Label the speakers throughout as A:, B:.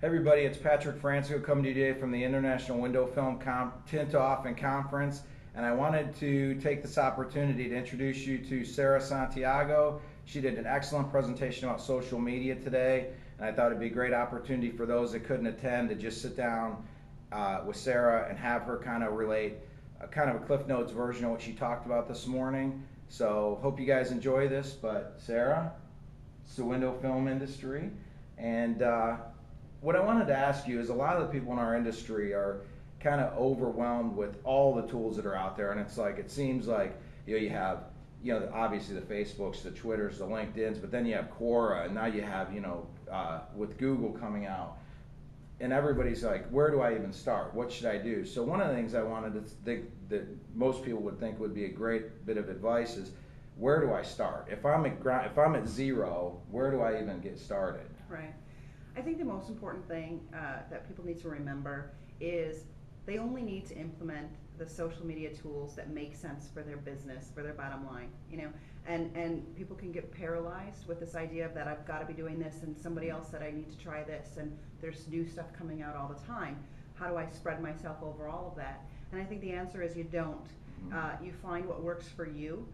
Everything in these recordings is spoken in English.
A: Hey everybody, it's Patric Fransko coming to you today from the International Window Film Tint-Off and Conference, and I wanted to take this opportunity to introduce you to Sara Santiago. She did an excellent presentation about social media today, and I thought it'd be a great opportunity for those that couldn't attend to just sit down with Sara and have her kind of relate kind of a Cliff Notes version of what she talked about this morning. So hope you guys enjoy this, but Sara, it's the window film industry, and what I wanted to ask you is a lot of the people in our industry are kind of overwhelmed with all the tools that are out there, and it's like it seems like you have obviously the Facebooks, the Twitters, the LinkedIn's, but then you have Quora, and now you have with Google coming out, and everybody's like, where do I even start? What should I do? So one of the things I wanted to think that most people would think would be a great bit of advice is, where do I start? If I'm at zero, where do I even get started?
B: Right. I think the most important thing that people need to remember is they only need to implement the social media tools that make sense for their business, for their bottom line. And people can get paralyzed with this idea of that I've got to be doing this, and somebody else said I need to try this, and there's new stuff coming out all the time. How do I spread myself over all of that? And I think the answer is you don't. You find what works for you,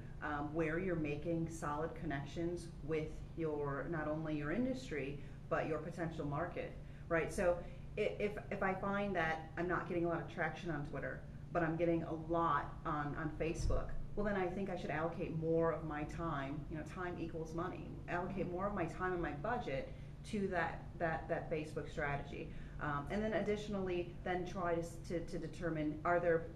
B: where you're making solid connections with not only your industry, but your potential market, right? So if I find that I'm not getting a lot of traction on Twitter, but I'm getting a lot on Facebook, well then I think I should allocate more of my time, time equals money, allocate more of my time and my budget to that Facebook strategy. And then additionally, then try to determine, are there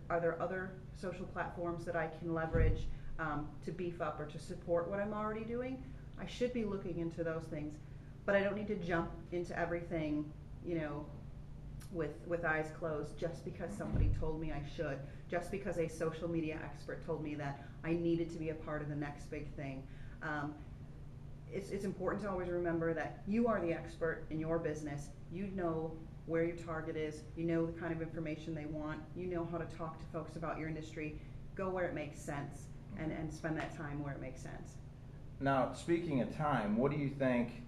B: other social platforms that I can leverage to beef up or to support what I'm already doing? I should be looking into those things. But I don't need to jump into everything, with eyes closed just because somebody told me I should, just because a social media expert told me that I needed to be a part of the next big thing. It's important to always remember that you are the expert in your business. You know where your target is. You know the kind of information they want. You know how to talk to folks about your industry. Go where it makes sense and spend that time where it makes sense.
A: Now, speaking of time, what do you think,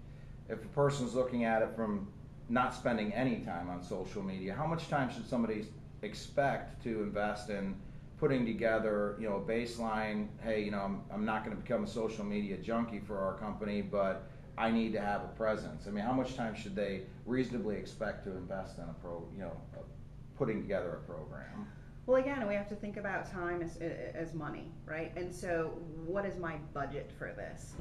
A: if a person's looking at it from not spending any time on social media, how much time should somebody expect to invest in putting together, a baseline, hey, I'm not going to become a social media junkie for our company, but I need to have a presence. I mean, how much time should they reasonably expect to invest in putting together a program?
B: Well, again, we have to think about time as money, right? And so what is my budget for this?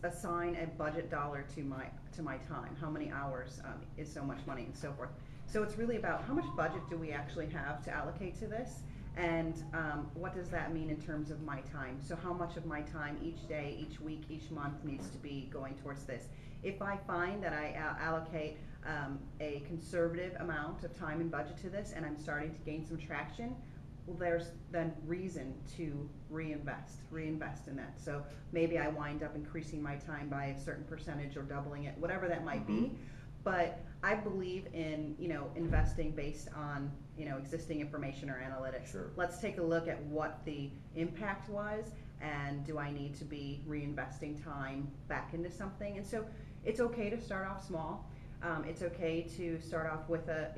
B: Assign a budget dollar to my time. How many hours is so much money, and so forth. So it's really about how much budget do we actually have to allocate to this, and what does that mean in terms of my time? So how much of my time each day, each week, each month needs to be going towards this? If I find that I allocate a conservative amount of time and budget to this, and I'm starting to gain some traction, well, there's then reason to reinvest in that. So maybe I wind up increasing my time by a certain percentage or doubling it, whatever that might be. But I believe in investing based on existing information or analytics.
A: Sure.
B: Let's take a look at what the impact was, and do I need to be reinvesting time back into something? And so it's okay to start off small. It's okay to start off with a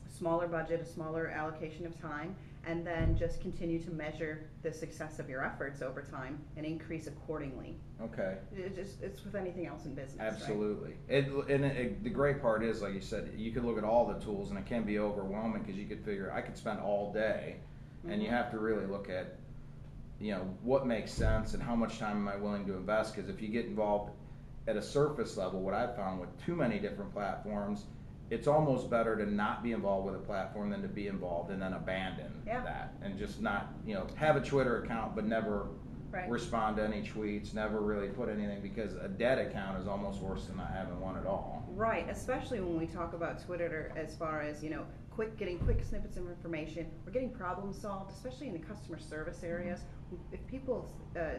B: smaller budget, a smaller allocation of time, and then just continue to measure the success of your efforts over time and increase accordingly.
A: Okay.
B: It's with anything else in business.
A: Absolutely.
B: Right?
A: The great part is, like you said, you could look at all the tools and it can be overwhelming because you could figure, I could spend all day, and you have to really look at, what makes sense and how much time am I willing to invest, because if you get involved at a surface level, what I've found with too many different platforms, it's almost better to not be involved with a platform than to be involved and then abandon that and just not, have a Twitter account but never respond to any tweets, never really put anything, because a dead account is almost worse than not having one at all.
B: Right, especially when we talk about Twitter as far as, getting quick snippets of information. We're getting problems solved, especially in the customer service areas. if people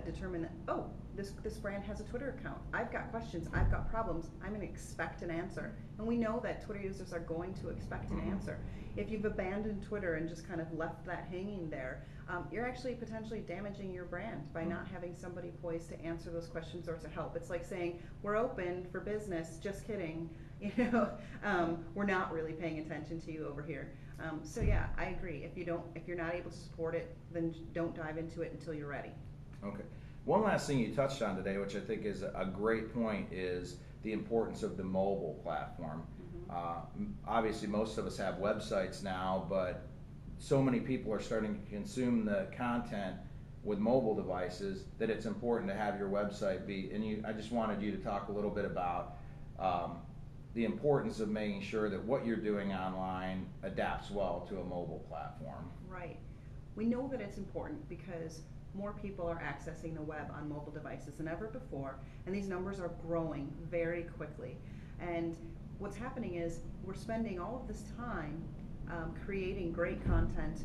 B: determine that, oh, this brand has a Twitter account, I've got questions, I've got problems, I'm going to expect an answer. And we know that Twitter users are going to expect an answer. If you've abandoned Twitter and just kind of left that hanging there, you're actually potentially damaging your brand by not having somebody poised to answer those questions or to help. It's like saying, we're open for business, just kidding. We're not really paying attention to you over here. So yeah, I agree. If you're not able to support it, then don't dive into it until you're ready.
A: Okay. One last thing you touched on today, which I think is a great point, is the importance of the mobile platform. Obviously, most of us have websites now, but so many people are starting to consume the content with mobile devices that it's important to have your website be. And I just wanted you to talk a little bit about the importance of making sure that what you're doing online adapts well to a mobile platform.
B: Right. We know that it's important because more people are accessing the web on mobile devices than ever before, and these numbers are growing very quickly. And what's happening is we're spending all of this time creating great content,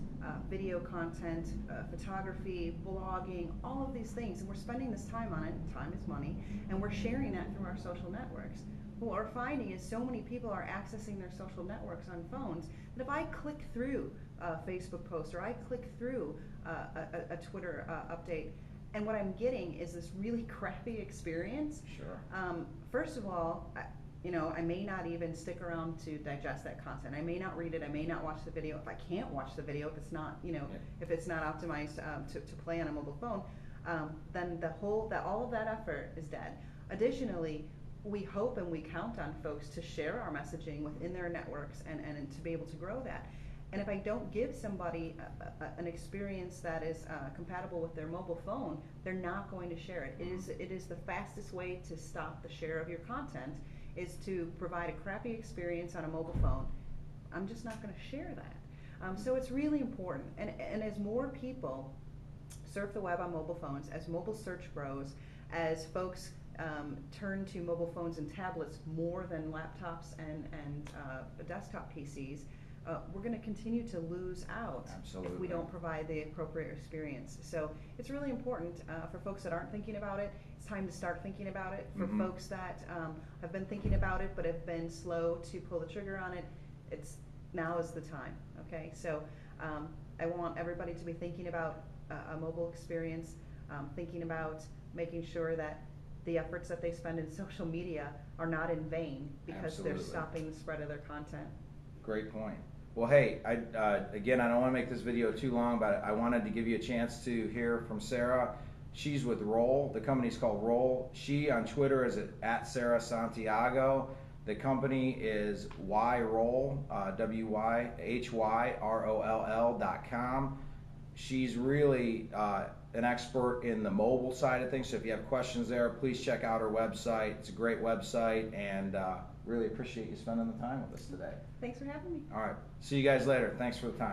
B: video content, photography, blogging, all of these things, and we're spending this time on it. Time is money, and we're sharing that through our social networks. What we're finding is so many people are accessing their social networks on phones that if I click through a Facebook post or I click through a Twitter update, and what I'm getting is this really crappy experience.
A: Sure.
B: First of all, I may not even stick around to digest that content. I may not read it. I may not watch the video. If I can't watch the video, if it's not, if it's not optimized to play on a mobile phone, then all of that effort is dead. Additionally, we hope and we count on folks to share our messaging within their networks and to be able to grow that. And if I don't give somebody an experience that is compatible with their mobile phone, they're not going to share it. It is the fastest way to stop the share of your content is to provide a crappy experience on a mobile phone. I'm just not going to share that. So it's really important. And as more people surf the web on mobile phones, as mobile search grows, as folks turn to mobile phones and tablets more than laptops and desktop PCs, we're going to continue to lose out.
A: Absolutely.
B: If we don't provide the appropriate experience. So it's really important for folks that aren't thinking about it. It's time to start thinking about it. For folks that have been thinking about it but have been slow to pull the trigger on it, now is the time. Okay, so I want everybody to be thinking about a mobile experience, thinking about making sure that the efforts that they spend in social media are not in vain because
A: Absolutely.
B: they're stopping the spread of their content.
A: Great point. Well, hey, again, I don't want to make this video too long, but I wanted to give you a chance to hear from Sara. She's with Roll. The company's called Roll. She on Twitter is at Sara Santiago. The company is YRoll, WYHYROLL.com. She's really an expert in the mobile side of things, so if you have questions there, please check out her website. It's a great website, and really appreciate you spending the time with us today.
B: Thanks for having me.
A: All right. See you guys later. Thanks for the time.